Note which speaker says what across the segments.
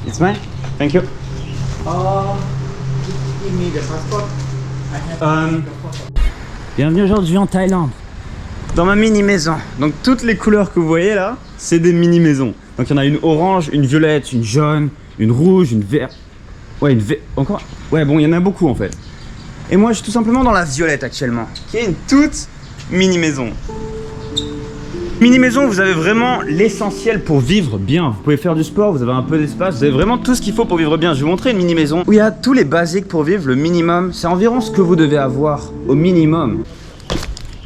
Speaker 1: It's mine. Thank you.
Speaker 2: Give me the passport. I have
Speaker 1: Bienvenue aujourd'hui en Thaïlande. Dans ma mini maison. Donc toutes les couleurs que vous voyez là, c'est des mini maisons. Donc il y en a une orange, une violette, une jaune, une rouge, une verte. Ouais, une verte. Encore. Ouais, bon, il y en a beaucoup en fait. Et moi, je suis tout simplement dans la violette actuellement, qui est une toute mini maison. Mini maison, vous avez vraiment l'essentiel pour vivre bien. Vous pouvez faire du sport, vous avez un peu d'espace, vous avez vraiment tout ce qu'il faut pour vivre bien. Je vais vous montrer une mini maison où il y a tous les basiques pour vivre, le minimum. C'est environ ce que vous devez avoir au minimum.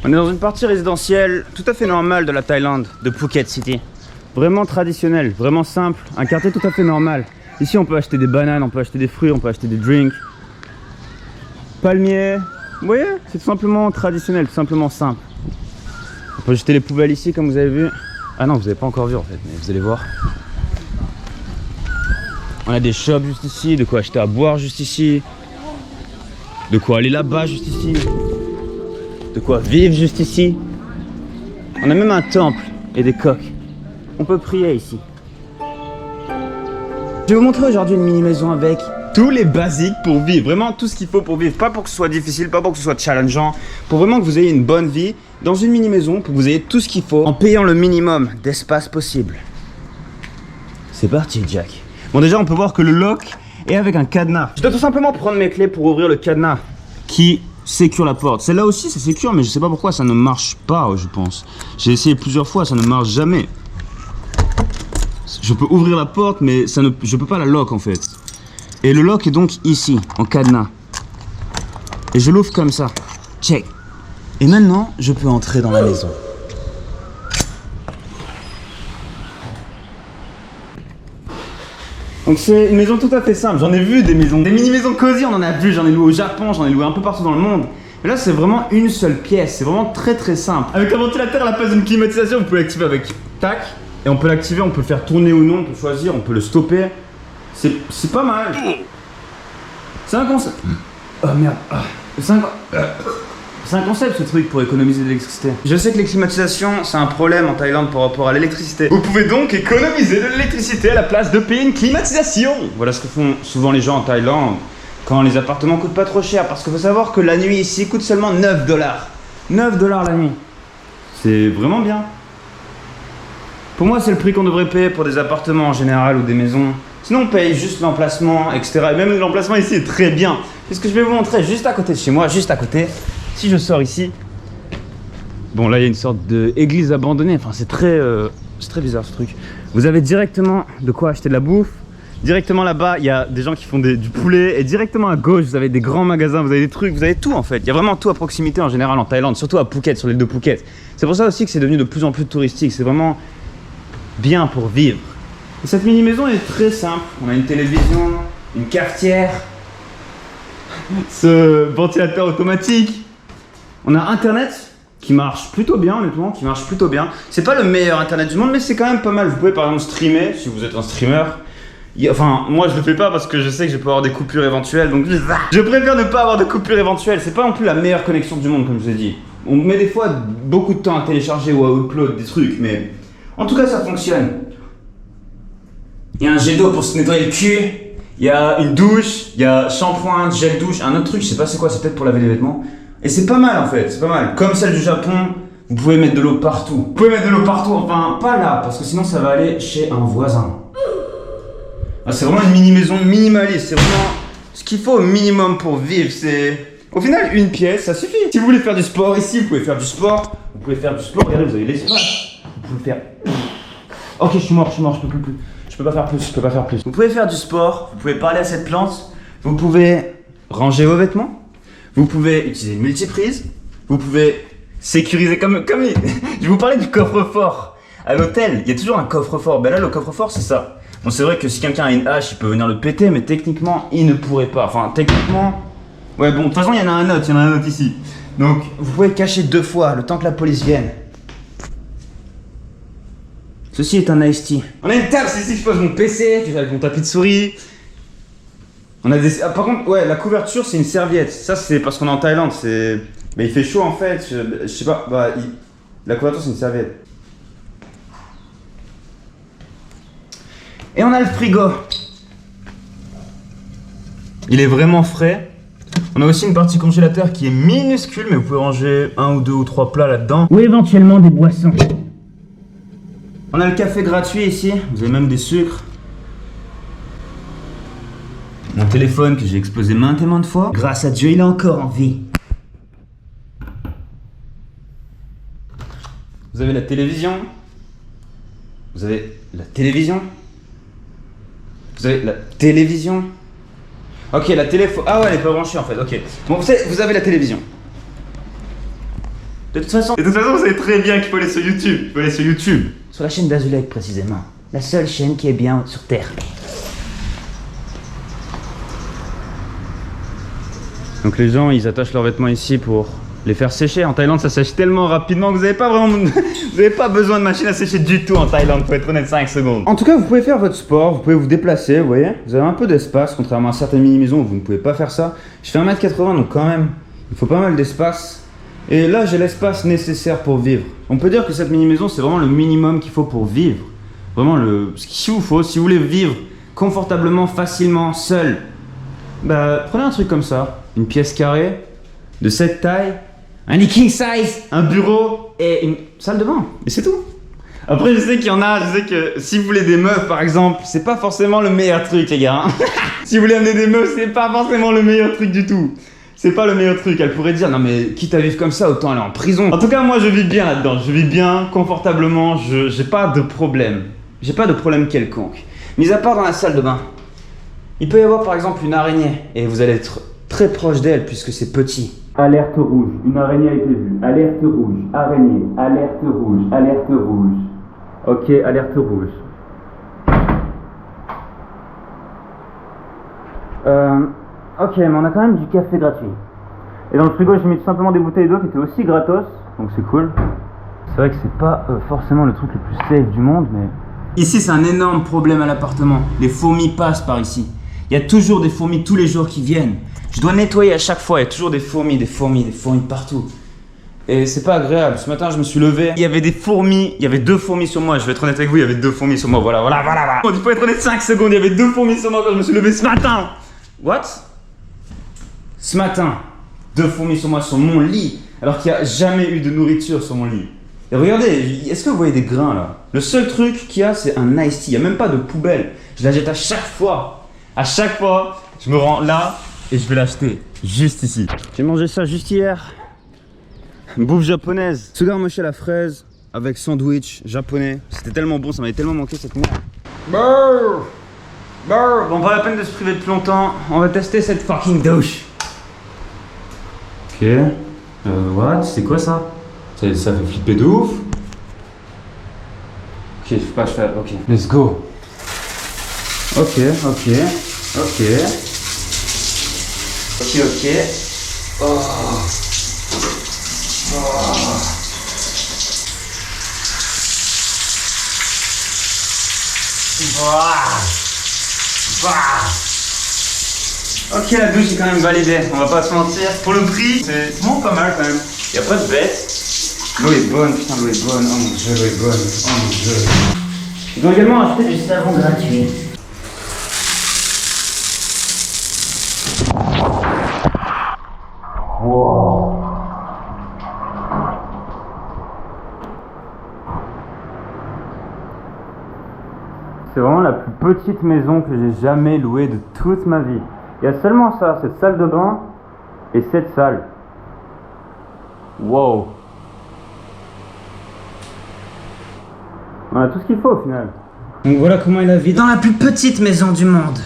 Speaker 1: On est dans une partie résidentielle tout à fait normale de la Thaïlande, de Phuket City. Vraiment traditionnel, vraiment simple, un quartier tout à fait normal. Ici, on peut acheter des bananes, on peut acheter des fruits, on peut acheter des drinks. Palmiers, vous voyez, c'est tout simplement traditionnel, tout simplement simple. On peut jeter les poubelles ici comme vous avez vu. Ah non, vous n'avez pas encore vu en fait, mais vous allez voir. On a des shops juste ici, de quoi acheter à boire juste ici. De quoi aller là-bas juste ici. De quoi vivre juste ici. On a même un temple et des coques. On peut prier ici. Je vais vous montrer aujourd'hui une mini maison avec tous les basiques pour vivre, vraiment tout ce qu'il faut pour vivre, pas pour que ce soit difficile, pas pour que ce soit challengeant, pour vraiment que vous ayez une bonne vie dans une mini maison, pour que vous ayez tout ce qu'il faut en payant le minimum d'espace possible. C'est parti Jack. Bon déjà on peut voir que le lock est avec un cadenas. Je dois tout simplement prendre mes clés pour ouvrir le cadenas qui sécure la porte. Celle-là aussi c'est sécure mais je sais pas pourquoi ça ne marche pas je pense. J'ai essayé plusieurs fois, ça ne marche jamais. Je peux ouvrir la porte mais je peux pas la lock en fait. Et le lock est donc ici, en cadenas. Et je l'ouvre comme ça. Check. Et maintenant, je peux entrer dans la maison. Donc c'est une maison tout à fait simple. J'en ai vu des maisons, des mini-maisons cosy, on en a vu. J'en ai loué au Japon, j'en ai loué un peu partout dans le monde. Mais là, c'est vraiment une seule pièce. C'est vraiment très très simple. Avec un ventilateur à la place d'une climatisation, vous pouvez l'activer avec tac. Et on peut l'activer, on peut le faire tourner ou non, on peut choisir, on peut le stopper. C'est pas mal. C'est un concept. Oh merde. C'est un concept ce truc pour économiser de l'électricité. Je sais que les climatisations c'est un problème en Thaïlande par rapport à l'électricité. Vous pouvez donc économiser de l'électricité à la place de payer une climatisation. Voilà ce que font souvent les gens en Thaïlande quand les appartements coûtent pas trop cher. Parce qu'il faut savoir que la nuit ici coûte seulement 9 $. 9 $ la nuit. C'est vraiment bien. Pour moi c'est le prix qu'on devrait payer pour des appartements en général ou des maisons. Sinon on paye juste l'emplacement, etc. Et même l'emplacement ici est très bien. C'est ce que je vais vous montrer juste à côté de chez moi, juste à côté. Si je sors ici, bon là il y a une sorte d'église abandonnée. Enfin c'est très bizarre ce truc. Vous avez directement de quoi acheter de la bouffe. Directement là-bas il y a des gens qui font du poulet. Et directement à gauche vous avez des grands magasins, vous avez des trucs, vous avez tout en fait. Il y a vraiment tout à proximité en général en Thaïlande, surtout à Phuket, sur l'île de Phuket. C'est pour ça aussi que c'est devenu de plus en plus touristique. C'est vraiment bien pour vivre. Et cette mini maison est très simple. On a une télévision, une cafetière, ce ventilateur automatique. On a internet qui marche plutôt bien honnêtement, qui marche plutôt bien. C'est pas le meilleur internet du monde mais c'est quand même pas mal. Vous pouvez par exemple streamer si vous êtes un streamer. Enfin moi je le fais pas parce que je sais que je peux avoir des coupures éventuelles. Donc je préfère ne pas avoir de coupures éventuelles. C'est pas non plus la meilleure connexion du monde comme je vous ai dit. On met des fois beaucoup de temps à télécharger ou à upload des trucs mais en tout cas ça fonctionne. Il y a un jet d'eau pour se nettoyer le cul, il y a une douche, il y a shampoing, gel douche, un autre truc, je sais pas c'est quoi, c'est peut-être pour laver les vêtements. Et c'est pas mal en fait, c'est pas mal. Comme celle du Japon, vous pouvez mettre de l'eau partout. Vous pouvez mettre de l'eau partout, enfin pas là, parce que sinon ça va aller chez un voisin. Ah, c'est vraiment une mini maison minimaliste, c'est vraiment ce qu'il faut au minimum pour vivre, c'est... Au final, une pièce, ça suffit. Si vous voulez faire du sport ici, vous pouvez faire du sport. Vous pouvez faire du sport, regardez, vous avez l'espace. Vous pouvez faire... Ok, je suis mort, je peux plus. Je peux pas faire plus, Vous pouvez faire du sport, vous pouvez parler à cette plante, vous pouvez ranger vos vêtements, vous pouvez utiliser une multiprise, vous pouvez sécuriser comme je vais vous parlais du coffre-fort. À l'hôtel, il y a toujours un coffre-fort. Ben là, le coffre-fort, c'est ça. Bon, c'est vrai que si quelqu'un a une hache, il peut venir le péter, mais techniquement, il ne pourrait pas. Enfin, techniquement... Ouais, bon, de toute façon, il y en a un autre ici. Donc, vous pouvez cacher 2 fois, le temps que la police vienne. Ceci est un iced tea. On a une table, c'est ici que je pose mon PC, avec mon tapis de souris. On a des... Ah, par contre, ouais, la couverture, c'est une serviette. Ça, c'est parce qu'on est en Thaïlande, c'est... Mais il fait chaud, en fait, je sais pas, la couverture, c'est une serviette. Et on a le frigo. Il est vraiment frais. On a aussi une partie congélateur qui est minuscule, mais vous pouvez ranger 1 ou 2 ou 3 plats là-dedans.
Speaker 2: Ou éventuellement des boissons.
Speaker 1: On a le café gratuit ici, vous avez même des sucres. Mon téléphone que j'ai explosé maintes et maintes fois. Grâce à Dieu, il est encore en vie. Vous avez la télévision. Vous avez la télévision. Vous avez la télévision. Ok, la télé... Ah ouais, elle est pas branchée en fait, ok. Bon, vous avez la télévision. De toute façon, vous savez très bien qu'il faut aller sur YouTube. Il faut aller sur YouTube.
Speaker 2: Sur la chaîne d'Azulek précisément. La seule chaîne qui est bien sur Terre.
Speaker 1: Donc les gens, ils attachent leurs vêtements ici pour les faire sécher. En Thaïlande, ça sèche tellement rapidement que vous n'avez pas vraiment... vous n'avez pas besoin de machine à sécher du tout en Thaïlande, pour être honnête, 5 secondes. En tout cas, vous pouvez faire votre sport, vous pouvez vous déplacer, vous voyez. Vous avez un peu d'espace, contrairement à certaines mini-maisons où vous ne pouvez pas faire ça. Je fais 1m80, donc quand même, il faut pas mal d'espace. Et là, j'ai l'espace nécessaire pour vivre. On peut dire que cette mini-maison, c'est vraiment le minimum qu'il faut pour vivre. Vraiment, ce qu'il vous faut, si vous voulez vivre confortablement, facilement, seul, bah, prenez un truc comme ça. Une pièce carrée, de cette taille, un lit king size, un bureau et une salle de bain. Et c'est tout. Après, je sais qu'il y en a, je sais que si vous voulez des meufs par exemple, c'est pas forcément le meilleur truc, les gars. Hein. Si vous voulez amener des meufs, c'est pas forcément le meilleur truc du tout. C'est pas le meilleur truc. Elle pourrait dire, non mais quitte à vivre comme ça, autant aller en prison. En tout cas, moi je vis bien là-dedans. Je vis bien, confortablement, j'ai pas de problème. J'ai pas de problème quelconque. Mis à part dans la salle de bain. Il peut y avoir par exemple une araignée et vous allez être très proche d'elle puisque c'est petit. Alerte rouge, une araignée a été vue. Alerte rouge, araignée, alerte rouge, alerte rouge. Ok, alerte rouge. Ok, mais on a quand même du café gratuit. Et dans le frigo, j'ai mis tout simplement des bouteilles d'eau qui étaient aussi gratos, donc c'est cool. C'est vrai que c'est pas forcément le truc le plus safe du monde, mais... Ici, c'est un énorme problème à l'appartement. Les fourmis passent par ici. Il y a toujours des fourmis tous les jours qui viennent. Je dois nettoyer à chaque fois, il y a toujours des fourmis partout. Et c'est pas agréable. Ce matin, je me suis levé, il y avait des fourmis, il y avait 2 fourmis sur moi. Je vais être honnête avec vous, il y avait 2 fourmis sur moi. Voilà. Bon, il faut être honnête 5 secondes, il y avait 2 fourmis sur moi quand je me suis levé ce matin. What? Ce matin, 2 fourmis sur moi, sur mon lit, alors qu'il n'y a jamais eu de nourriture sur mon lit. Et regardez, est-ce que vous voyez des grains là? Le seul truc qu'il y a, c'est un iced tea. Il n'y a même pas de poubelle. Je la jette à chaque fois. À chaque fois, je me rends là et je vais l'acheter. Juste ici. J'ai mangé ça juste hier. Bouffe japonaise. Sugar mochi à la fraise avec sandwich japonais. C'était tellement bon, ça m'avait tellement manqué cette merde. Brrr. Bon, pas la peine de se priver depuis longtemps. On va tester cette fucking douche. Ok. What? C'est quoi ça? Ça fait flipper de ouf. Ok, je sais pas, ok. Let's go. Ok. Oh. Ok, la douche est quand même validée, on va pas se mentir. Pour le prix, c'est vraiment pas mal quand même. Y'a pas de bête. L'eau est bonne, putain, l'eau est bonne. Oh mon dieu, l'eau est bonne. Oh mon dieu.
Speaker 2: Ils ont également acheté du savon gratuit.
Speaker 1: Wow. C'est vraiment la plus petite maison que j'ai jamais louée de toute ma vie. Il y a seulement ça, cette salle de bain et cette salle. Wow. On a tout ce qu'il faut au final.
Speaker 2: Donc voilà comment est la vie dans la plus petite maison du monde.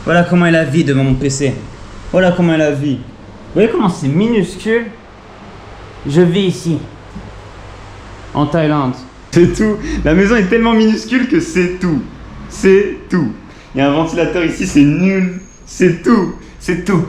Speaker 2: Voilà comment est la vie devant mon PC. Voilà comment est la vie.
Speaker 1: Vous voyez comment c'est minuscule?
Speaker 2: Je vis ici.
Speaker 1: En Thaïlande. C'est tout. La maison est tellement minuscule que c'est tout. C'est tout. Il y a un ventilateur ici, c'est nul. C'est tout. C'est tout.